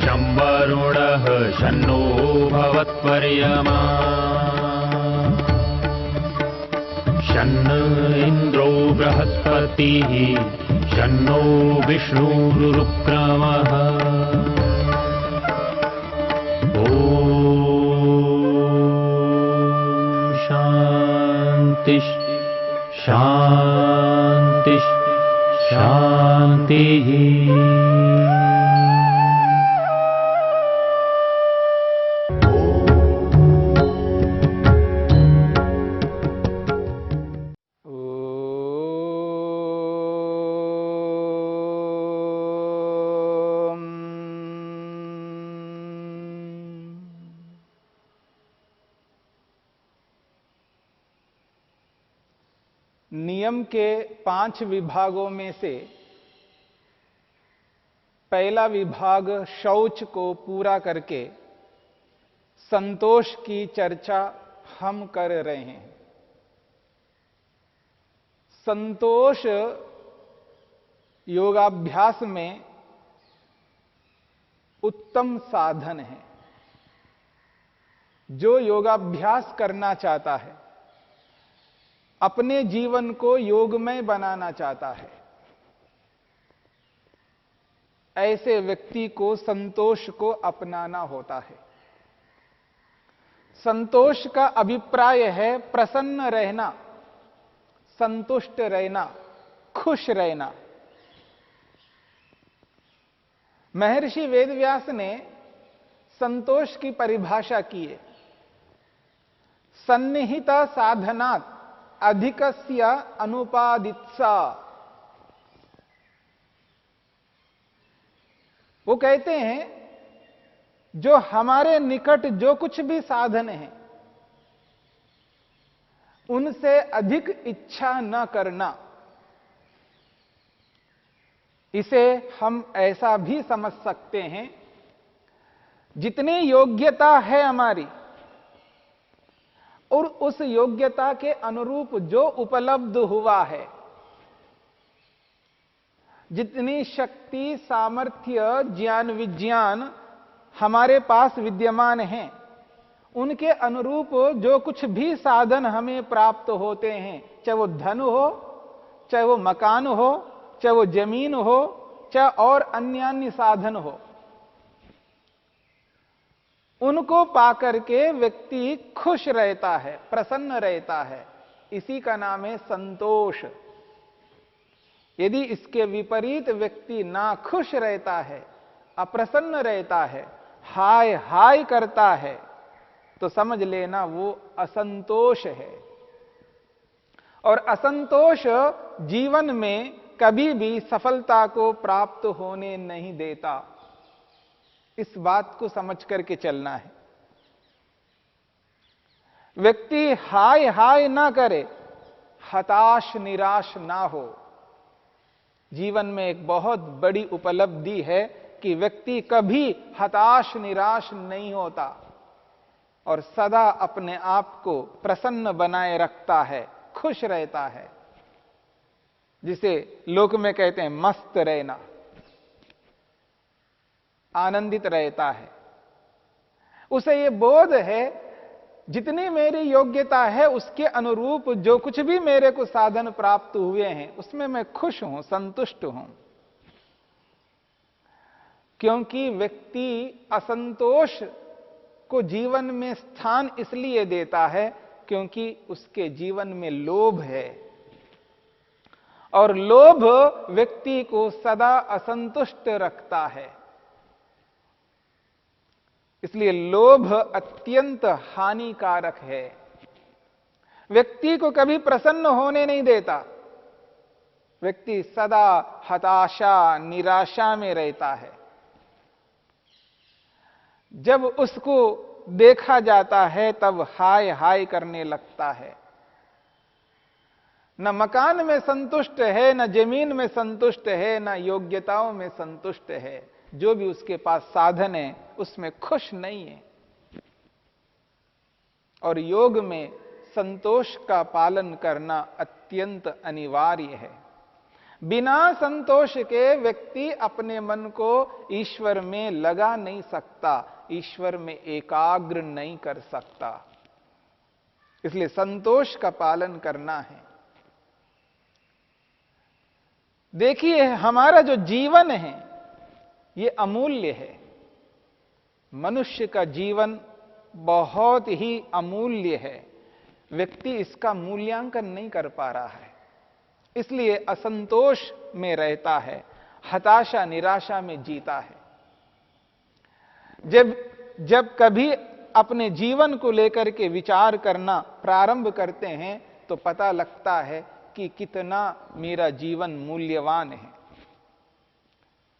शं वरुणः शन्नो भवत्वर्यमा शन्न इन्द्रो बृहस्पतिः शन्नो विष्णुरुक्रमः ॐ शान्ति शान्ति शान्तिः। नियम के 5 विभागों में से पहला विभाग शौच को पूरा करके संतोष की चर्चा हम कर रहे हैं। संतोष योगाभ्यास में उत्तम साधन है। जो योगाभ्यास करना चाहता है, अपने जीवन को योगमय बनाना चाहता है, ऐसे व्यक्ति को संतोष को अपनाना होता है। संतोष का अभिप्राय है प्रसन्न रहना, संतुष्ट रहना, खुश रहना। महर्षि वेदव्यास ने संतोष की परिभाषा की है, सन्निहित साधनात् अधिकस्य अनुपादित्सा। वो कहते हैं जो हमारे निकट जो कुछ भी साधन है उनसे अधिक इच्छा न करना। इसे हम ऐसा भी समझ सकते हैं, जितनी योग्यता है हमारी और उस योग्यता के अनुरूप जो उपलब्ध हुआ है, जितनी शक्ति, सामर्थ्य, ज्ञान विज्ञान हमारे पास विद्यमान हैं, उनके अनुरूप जो कुछ भी साधन हमें प्राप्त होते हैं, चाहे वो धन हो, चाहे वो मकान हो, चाहे वो जमीन हो, चाहे और अन्य साधन हो, उनको पाकर के व्यक्ति खुश रहता है, प्रसन्न रहता है। इसी का नाम है संतोष। यदि इसके विपरीत व्यक्ति ना खुश रहता है, अप्रसन्न रहता है, हाय हाय करता है, तो समझ लेना वो असंतोष है। और असंतोष जीवन में कभी भी सफलता को प्राप्त होने नहीं देता। इस बात को समझ करके चलना है। व्यक्ति हाय हाय ना करे, हताश निराश ना हो। जीवन में एक बहुत बड़ी उपलब्धि है कि व्यक्ति कभी हताश निराश नहीं होता और सदा अपने आप को प्रसन्न बनाए रखता है, खुश रहता है, जिसे लोक में कहते हैं मस्त रहना, आनंदित रहता है। उसे ये बोध है जितनी मेरी योग्यता है उसके अनुरूप जो कुछ भी मेरे को साधन प्राप्त हुए हैं उसमें मैं खुश हूं, संतुष्ट हूं। क्योंकि व्यक्ति असंतोष को जीवन में स्थान इसलिए देता है क्योंकि उसके जीवन में लोभ है, और लोभ व्यक्ति को सदा असंतुष्ट रखता है। इसलिए लोभ अत्यंत हानिकारक है, व्यक्ति को कभी प्रसन्न होने नहीं देता। व्यक्ति सदा हताशा निराशा में रहता है। जब उसको देखा जाता है तब हाय हाय करने लगता है। न मकान में संतुष्ट है, न जमीन में संतुष्ट है, न योग्यताओं में संतुष्ट है। जो भी उसके पास साधन है उसमें खुश नहीं है। और योग में संतोष का पालन करना अत्यंत अनिवार्य है। बिना संतोष के व्यक्ति अपने मन को ईश्वर में लगा नहीं सकता, ईश्वर में एकाग्र नहीं कर सकता। इसलिए संतोष का पालन करना है। देखिए, हमारा जो जीवन है ये अमूल्य है। मनुष्य का जीवन बहुत ही अमूल्य है। व्यक्ति इसका मूल्यांकन नहीं कर पा रहा है, इसलिए असंतोष में रहता है, हताशा निराशा में जीता है। जब कभी अपने जीवन को लेकर के विचार करना प्रारंभ करते हैं तो पता लगता है कि कितना मेरा जीवन मूल्यवान है।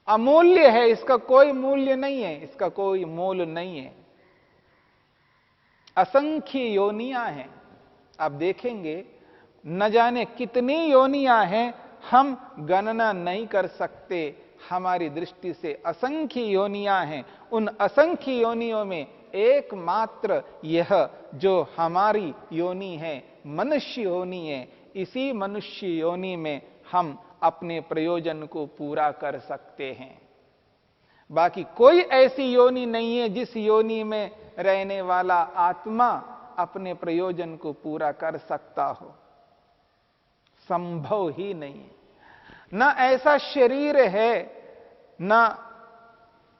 अमूल्य है, इसका कोई मूल्य नहीं है, इसका कोई मोल नहीं है। असंख्य योनियां हैं, आप देखेंगे न जाने कितनी योनियां हैं, हम गणना नहीं कर सकते। हमारी दृष्टि से असंख्य योनियां हैं। उन असंख्य योनियों में एकमात्र यह जो हमारी योनि है, मनुष्य योनि है, इसी मनुष्य योनि में हम अपने प्रयोजन को पूरा कर सकते हैं। बाकी कोई ऐसी योनि नहीं है जिस योनि में रहने वाला आत्मा अपने प्रयोजन को पूरा कर सकता हो। संभव ही नहीं है। ना ऐसा शरीर है, ना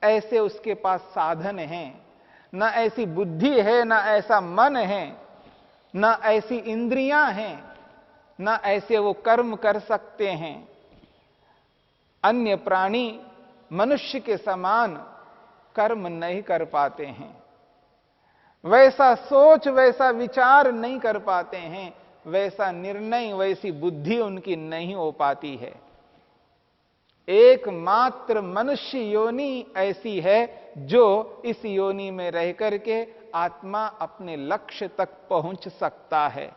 ऐसे उसके पास साधन हैं, ना ऐसी बुद्धि है, ना ऐसा मन है, ना ऐसी इंद्रियां हैं, ना ऐसे वो कर्म कर सकते हैं। अन्य प्राणी मनुष्य के समान कर्म नहीं कर पाते हैं, वैसा सोच वैसा विचार नहीं कर पाते हैं, वैसा निर्णय वैसी बुद्धि उनकी नहीं हो पाती है। एकमात्र मनुष्य योनि ऐसी है जो इस योनि में रह करके आत्मा अपने लक्ष्य तक पहुंच सकता है।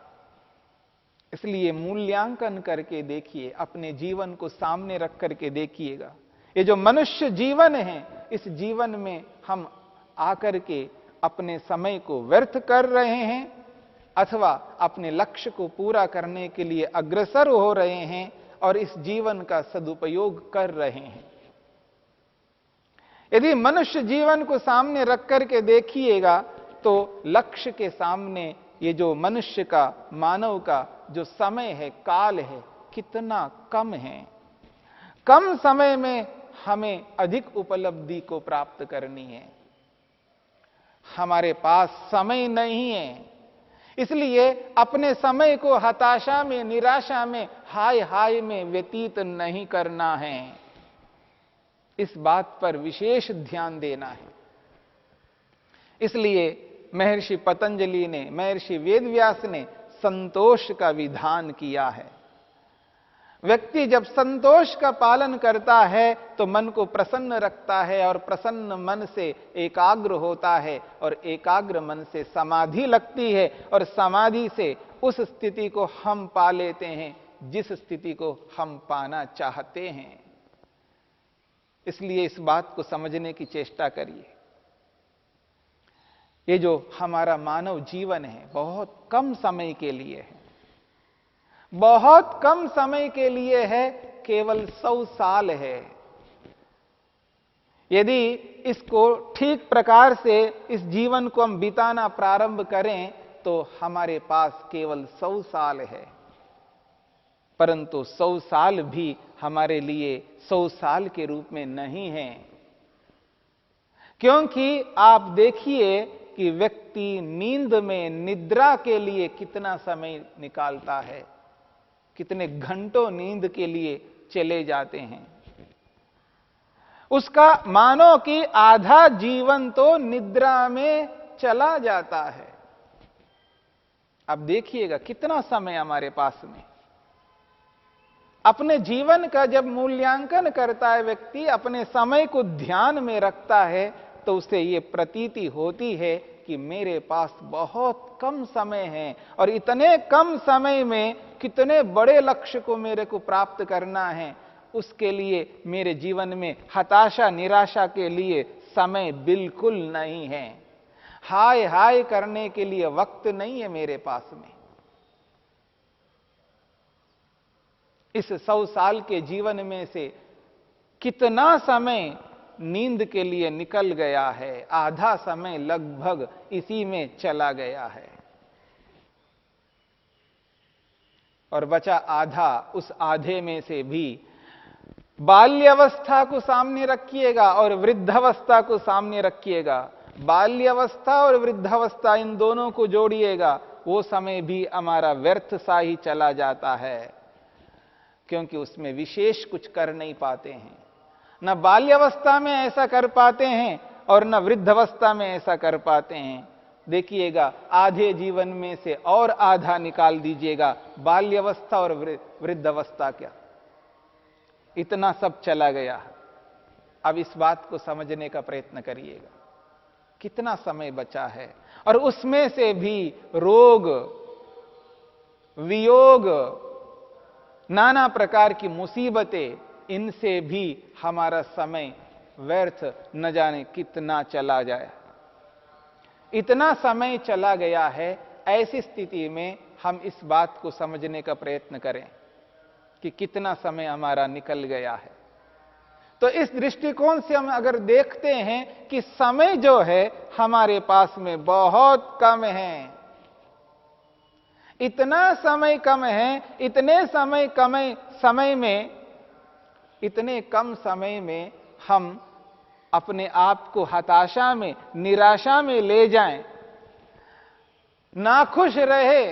इसलिए मूल्यांकन करके देखिए, अपने जीवन को सामने रख करके देखिएगा। ये जो मनुष्य जीवन है, इस जीवन में हम आकर के अपने समय को व्यर्थ कर रहे हैं अथवा अपने लक्ष्य को पूरा करने के लिए अग्रसर हो रहे हैं और इस जीवन का सदुपयोग कर रहे हैं। यदि मनुष्य जीवन को सामने रख करके देखिएगा तो लक्ष्य के सामने ये जो मनुष्य का, मानव का जो समय है, काल है, कितना कम है। कम समय में हमें अधिक उपलब्धि को प्राप्त करनी है। हमारे पास समय नहीं है, इसलिए अपने समय को हताशा में, निराशा में, हाय हाय में व्यतीत नहीं करना है। इस बात पर विशेष ध्यान देना है। इसलिए महर्षि पतंजलि ने, महर्षि वेदव्यास ने संतोष का विधान किया है। व्यक्ति जब संतोष का पालन करता है तो मन को प्रसन्न रखता है और प्रसन्न मन से एकाग्र होता है और एकाग्र मन से समाधि लगती है और समाधि से उस स्थिति को हम पा लेते हैं जिस स्थिति को हम पाना चाहते हैं। इसलिए इस बात को समझने की चेष्टा करिए। ये जो हमारा मानव जीवन है बहुत कम समय के लिए है, बहुत कम समय के लिए है, केवल 100 साल है। यदि इसको ठीक प्रकार से इस जीवन को हम बिताना प्रारंभ करें तो हमारे पास केवल 100 साल है। परंतु 100 साल भी हमारे लिए 100 साल के रूप में नहीं है, क्योंकि आप देखिए कि व्यक्ति नींद में, निद्रा के लिए कितना समय निकालता है, कितने घंटों नींद के लिए चले जाते हैं। उसका मानो कि आधा जीवन तो निद्रा में चला जाता है। अब देखिएगा कितना समय हमारे पास में। अपने जीवन का जब मूल्यांकन करता है व्यक्ति, अपने समय को ध्यान में रखता है तो उसे यह प्रतीति होती है कि मेरे पास बहुत कम समय है और इतने कम समय में कितने बड़े लक्ष्य को मेरे को प्राप्त करना है, उसके लिए मेरे जीवन में हताशा निराशा के लिए समय बिल्कुल नहीं है। हाय हाय करने के लिए वक्त नहीं है मेरे पास में। इस 100 साल के जीवन में से कितना समय नींद के लिए निकल गया है, आधा समय लगभग इसी में चला गया है, और बचा आधा। उस आधे में से भी बाल्यावस्था को सामने रखिएगा और वृद्धावस्था को सामने रखिएगा। बाल्यावस्था और वृद्धावस्था, इन दोनों को जोड़िएगा, वो समय भी हमारा व्यर्थ सा ही चला जाता है, क्योंकि उसमें विशेष कुछ कर नहीं पाते हैं। न बाल्यावस्था में ऐसा कर पाते हैं और न वृद्धावस्था में ऐसा कर पाते हैं। देखिएगा, आधे जीवन में से और आधा निकाल दीजिएगा, बाल्यावस्था और वृद्धावस्था, क्या इतना सब चला गया। अब इस बात को समझने का प्रयत्न करिएगा, कितना समय बचा है, और उसमें से भी रोग, वियोग, नाना प्रकार की मुसीबतें, इनसे भी हमारा समय व्यर्थ न जाने कितना चला जाए। इतना समय चला गया है। ऐसी स्थिति में हम इस बात को समझने का प्रयत्न करें कि कितना समय हमारा निकल गया है। तो इस दृष्टिकोण से हम अगर देखते हैं कि समय जो है हमारे पास में बहुत कम है, इतना समय कम है, इतने कम समय में हम अपने आप को हताशा में, निराशा में ले जाएं, नाखुश रहे,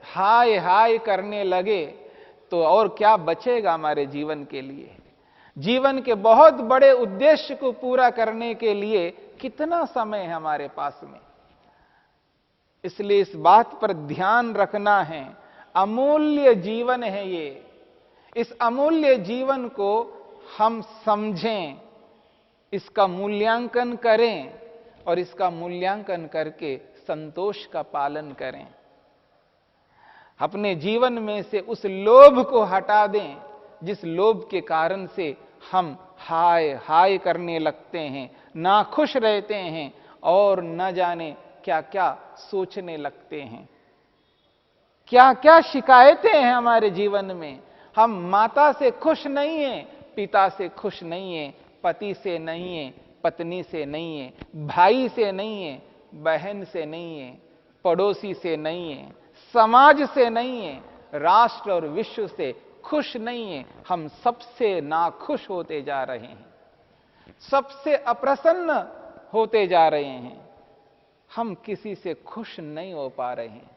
हाय हाय करने लगे, तो और क्या बचेगा हमारे जीवन के लिए? जीवन के बहुत बड़े उद्देश्य को पूरा करने के लिए कितना समय है हमारे पास में? इसलिए इस बात पर ध्यान रखना है। अमूल्य जीवन है ये। इस अमूल्य जीवन को हम समझें, इसका मूल्यांकन करें, और इसका मूल्यांकन करके संतोष का पालन करें। अपने जीवन में से उस लोभ को हटा दें, जिस लोभ के कारण से हम हाय हाय करने लगते हैं, नाखुश रहते हैं और न जाने क्या क्या सोचने लगते हैं। क्या क्या शिकायतें हैं हमारे जीवन में। हम माता से खुश नहीं हैं, पिता से खुश नहीं हैं, पति से नहीं है, पत्नी से नहीं है, भाई से नहीं है, बहन से नहीं है, पड़ोसी से नहीं है, समाज से नहीं है, राष्ट्र और विश्व से खुश नहीं है। हम सबसे नाखुश होते जा रहे हैं, सबसे अप्रसन्न होते जा रहे हैं। हम किसी से खुश नहीं हो पा रहे हैं।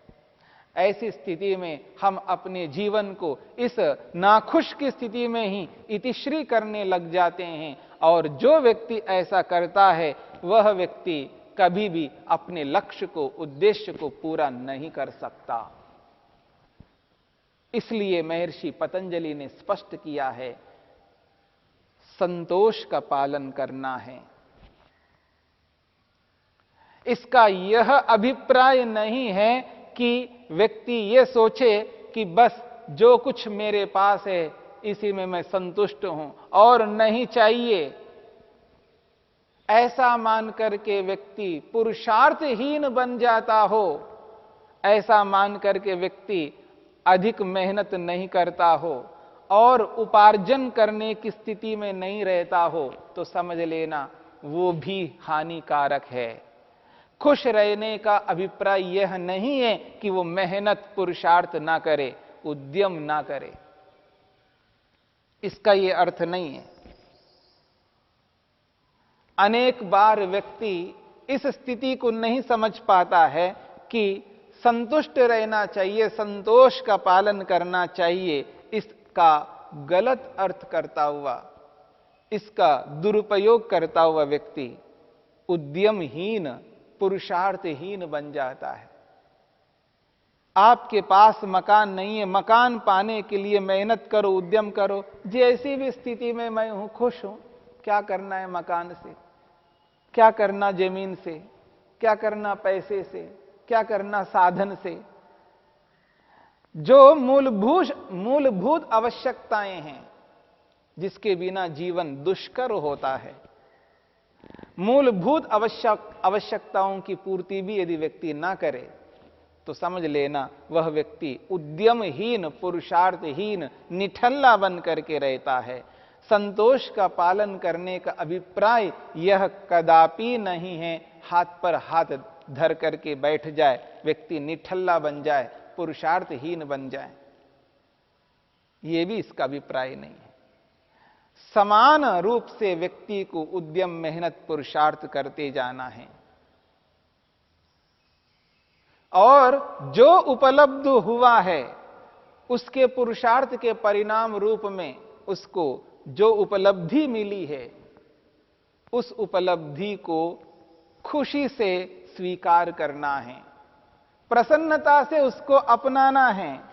ऐसी स्थिति में हम अपने जीवन को इस नाखुश की स्थिति में ही इतिश्री करने लग जाते हैं, और जो व्यक्ति ऐसा करता है वह व्यक्ति कभी भी अपने लक्ष्य को, उद्देश्य को पूरा नहीं कर सकता। इसलिए महर्षि पतंजलि ने स्पष्ट किया है, संतोष का पालन करना है। इसका यह अभिप्राय नहीं है कि व्यक्ति यह सोचे कि बस जो कुछ मेरे पास है इसी में मैं संतुष्ट हूं और नहीं चाहिए। ऐसा मान करके व्यक्ति पुरुषार्थहीन बन जाता हो, ऐसा मान करके व्यक्ति अधिक मेहनत नहीं करता हो और उपार्जन करने की स्थिति में नहीं रहता हो, तो समझ लेना वो भी हानिकारक है। खुश रहने का अभिप्राय यह नहीं है कि वो मेहनत, पुरुषार्थ ना करे, उद्यम ना करे, इसका यह अर्थ नहीं है। अनेक बार व्यक्ति इस स्थिति को नहीं समझ पाता है कि संतुष्ट रहना चाहिए, संतोष का पालन करना चाहिए। इसका गलत अर्थ करता हुआ, इसका दुरुपयोग करता हुआ व्यक्ति उद्यमहीन, पुरुषार्थहीन बन जाता है। आपके पास मकान नहीं है, मकान पाने के लिए मेहनत करो, उद्यम करो। जैसी भी स्थिति में मैं हूं, खुश हूं। क्या करना है मकान से, क्या करना जमीन से, क्या करना पैसे से, क्या करना साधन से। जो मूलभूत आवश्यकताएं हैं, जिसके बिना जीवन दुष्कर होता है, मूलभूत आवश्यकताओं की पूर्ति भी यदि व्यक्ति ना करे तो समझ लेना वह व्यक्ति उद्यमहीन, पुरुषार्थहीन, निठल्ला बन करके रहता है। संतोष का पालन करने का अभिप्राय यह कदापि नहीं है हाथ पर हाथ धर करके बैठ जाए, व्यक्ति निठल्ला बन जाए, पुरुषार्थहीन बन जाए, यह भी इसका अभिप्राय नहीं है। समान रूप से व्यक्ति को उद्यम, मेहनत, पुरुषार्थ करते जाना है और जो उपलब्ध हुआ है उसके पुरुषार्थ के परिणाम रूप में उसको जो उपलब्धि मिली है उस उपलब्धि को खुशी से स्वीकार करना है, प्रसन्नता से उसको अपनाना है,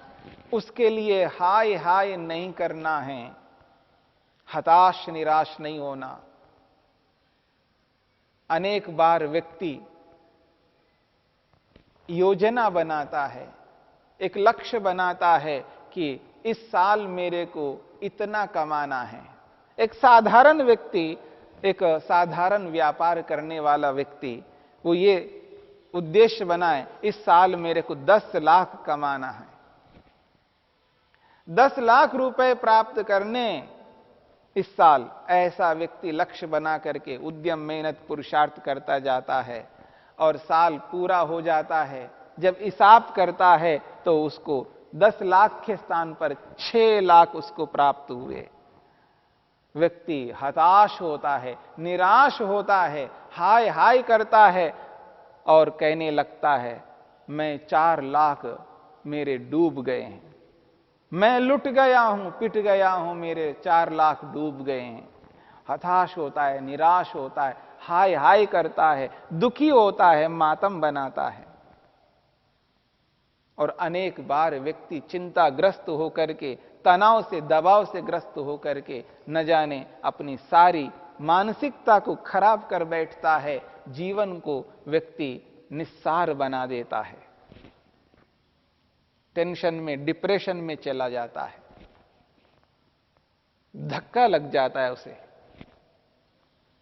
उसके लिए हाय हाय नहीं करना है, हताश निराश नहीं होना। अनेक बार व्यक्ति योजना बनाता है, एक लक्ष्य बनाता है कि इस साल मेरे को इतना कमाना है। एक साधारण व्यक्ति, एक साधारण व्यापार करने वाला व्यक्ति वो ये उद्देश्य बनाए, इस साल मेरे को 10 लाख कमाना है। 10 लाख रुपए प्राप्त करने इस साल ऐसा व्यक्ति लक्ष्य बना करके उद्यम, मेहनत, पुरुषार्थ करता जाता है और साल पूरा हो जाता है। जब हिसाब करता है तो उसको 10 लाख के स्थान पर 6 लाख उसको प्राप्त हुए। व्यक्ति हताश होता है, निराश होता है, हाय हाय करता है और कहने लगता है मैं 4 लाख मेरे डूब गए हैं, मैं लुट गया हूं, पिट गया हूं, मेरे 4 लाख डूब गए हैं। हताश होता है, निराश होता है, हाय हाय करता है, दुखी होता है, मातम बनाता है। और अनेक बार व्यक्ति चिंताग्रस्त होकर के, तनाव से, दबाव से ग्रस्त होकर के न जाने अपनी सारी मानसिकता को खराब कर बैठता है, जीवन को व्यक्ति निस्सार बना देता है, टेंशन में, डिप्रेशन में चला जाता है, धक्का लग जाता है उसे।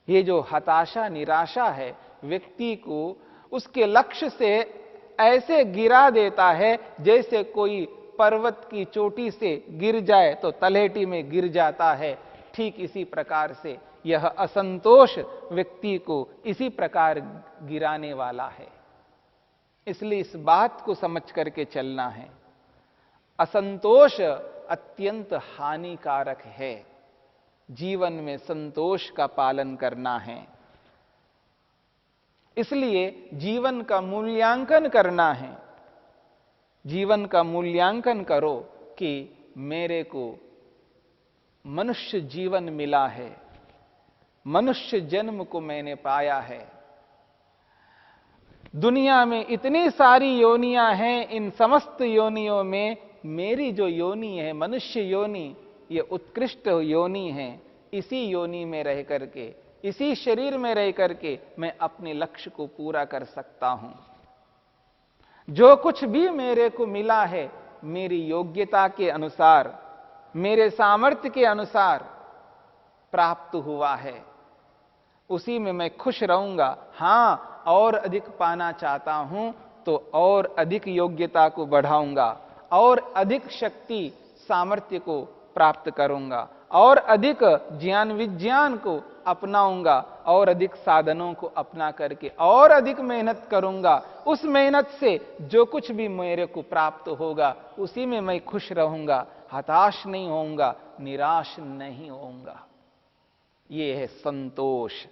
ये जो हताशा, निराशा है, व्यक्ति को उसके लक्ष्य से ऐसे गिरा देता है जैसे कोई पर्वत की चोटी से गिर जाए तो तलहटी में गिर जाता है। ठीक इसी प्रकार से यह असंतोष व्यक्ति को इसी प्रकार गिराने वाला है। इसलिए इस बात को समझ करके चलना है, असंतोष अत्यंत हानिकारक है। जीवन में संतोष का पालन करना है। इसलिए जीवन का मूल्यांकन करना है। जीवन का मूल्यांकन करो कि मेरे को मनुष्य जीवन मिला है, मनुष्य जन्म को मैंने पाया है। दुनिया में इतनी सारी योनियां हैं, इन समस्त योनियों में मेरी जो योनि है, मनुष्य योनि, ये उत्कृष्ट योनि है। इसी योनि में रह करके, इसी शरीर में रह करके मैं अपने लक्ष्य को पूरा कर सकता हूं। जो कुछ भी मेरे को मिला है मेरी योग्यता के अनुसार, मेरे सामर्थ्य के अनुसार प्राप्त हुआ है, उसी में मैं खुश रहूंगा। हां, और अधिक पाना चाहता हूं तो और अधिक योग्यता को बढ़ाऊंगा, और अधिक शक्ति, सामर्थ्य को प्राप्त करूंगा, और अधिक ज्ञान विज्ञान को अपनाऊंगा, और अधिक साधनों को अपना करके और अधिक मेहनत करूंगा। उस मेहनत से जो कुछ भी मेरे को प्राप्त होगा उसी में मैं खुश रहूंगा, हताश नहीं होऊंगा, निराश नहीं होऊंगा। ये है संतोष।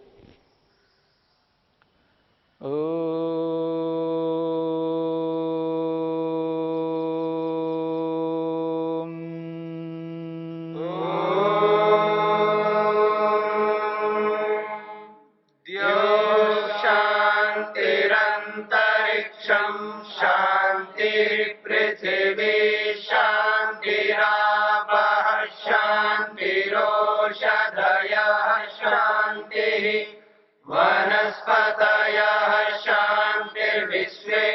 वनस्पतयः शान्तिर्विश्वे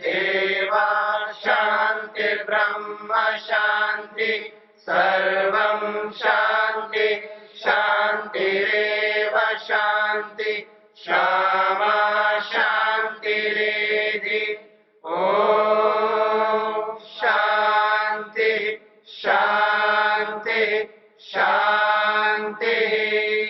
देवा शान्तिर्ब्रह्म शान्ति सर्वं शान्ति शान्तिरेव शान्ति शामा शान्तिरेधि। ॐ शांति शांति शांति।